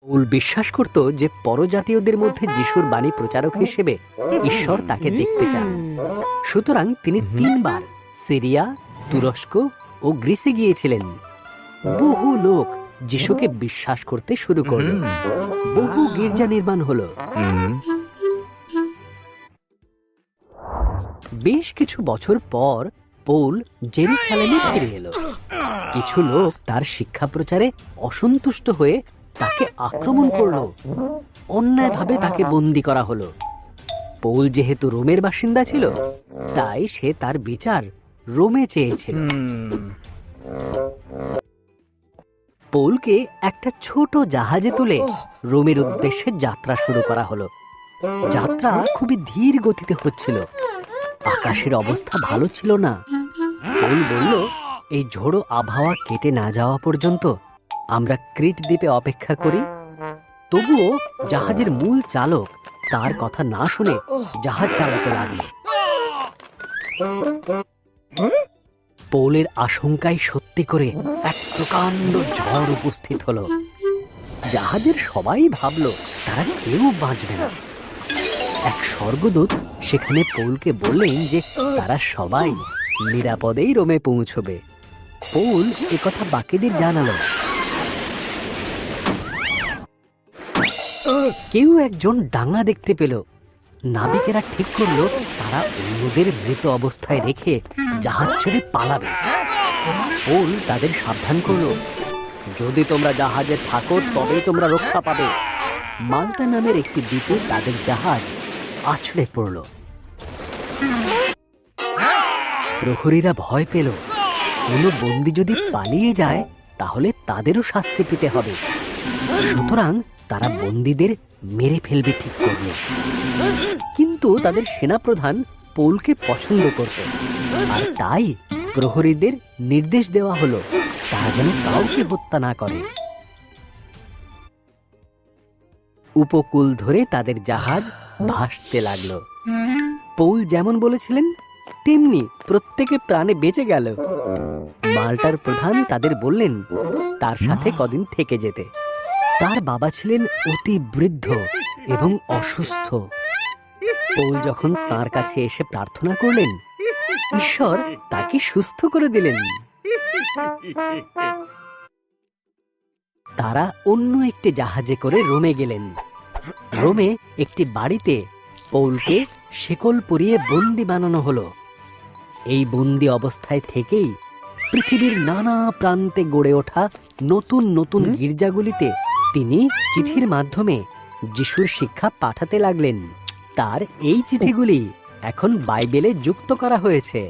Paul বিশ্বাস করত যে পরজাতীয়দের মধ্যে যিশুর বাণী প্রচারক হিসেবে ঈশ্বর তাকে দেখতে চান। সুতরাং তিনি 3 বার সিরিয়া, তুরস্ক ও গ্রিসে গিয়েছিলেন। বহু লোক যিশুকে বিশ্বাস করতে শুরু করল। বহু গির্জা নির্মাণ হলো। বেশ কিছু বছর পর পৌল জেরুসালেমে ফিরে এলো। কিছু লোক তার শিক্ষা প্রচারে অসন্তুষ্ট হয়ে তাকে আক্রমণ করলো। অন্যায়ভাবে তাকে বন্দী করা হলো। পৌল যেহেতু রোমের বাসিন্দা ছিল, তাই সে তার বিচার রোমে চেয়েছিল। পৌলকে একটা ছোট জাহাজে তুলে রোমের উদ্দেশ্যে যাত্রা শুরু করা হলো। যাত্রা খুবই ধীর গতিতে হচ্ছিল। আকাশের অবস্থা ভালো ছিল না। পৌল বলল, এই ঝোড়ো আবহাওয়া কেটে না যাওয়া পর্যন্ত আমরা ক্রিট দ্বীপে অপেক্ষা করি। তবুও জাহাজের মূল চালক তার কথা না শুনে জাহাজ চালাতে লাগল। পৌলের আশঙ্কায় সত্যি করে এক প্রকাণ্ড ঝড় উপস্থিত হলো। জাহাজের সবাই ভাবল তারা কেউ বাঁচবে না। এক স্বর্গদূত সেখানে পৌলকে বললেন যে তারা সবাই নিরাপদেই রোমে পৌঁছবে। পৌল একথা বাকিদের জানালো। কেউ একজন ডাঙা দেখতে পেল। নাবিকেরা ঠিক করলো তারা অন্যদের মৃত অবস্থায় রেখে জাহাজ ছেড়ে পালাবে। পৌল তাদের সাবধান করলো, যদি তোমরা জাহাজে থাকো তবেই তোমরা রক্ষা পাবে। মাল্টা নামের একটি দ্বীপে তাদের জাহাজ আছড়ে পড়ল। প্রহরীরা ভয় পেল, কোনো বন্দী যদি পালিয়ে যায় তাহলে তাদেরও শাস্তি পেতে হবে। সুতরাং তারা বন্দীদের মেরে ফেলবে ঠিক করল। কিন্তু তাদের সেনাপ্রধান পৌলকে পছন্দ করত, আর তাই প্রহরীদের নির্দেশ দেওয়া হলো তারা যেন কাউকে হত্যা না করে। উপকূল ধরে তাদের জাহাজ ভাসতে লাগলো। পৌল যেমন বলেছিলেন তেমনি প্রত্যেকে প্রাণে বেঁচে গেল। মাল্টার প্রধান তাদের বললেন তার সাথে কদিন থেকে যেতে। তার বাবা ছিলেন অতি বৃদ্ধ এবং অসুস্থ। পৌল যখন তার কাছে এসে প্রার্থনা করলেন, ঈশ্বর তাকে সুস্থ করে দিলেন। তারা অন্য একটি জাহাজে করে রোমে গেলেন। রোমে একটি বাড়িতে পৌলকে শেকল পরিয়ে বন্দি বানানো হলো। এই বন্দি অবস্থায় থেকেই পৃথিবীর নানা প্রান্তে গড়ে ওঠা নতুন নতুন গির্জাগুলিতে তিনি চিঠির মাধ্যমে যিশুর শিক্ষা পাঠাতে লাগলেন। তার এই চিঠিগুলি এখন বাইবেলে যুক্ত করা হয়েছে।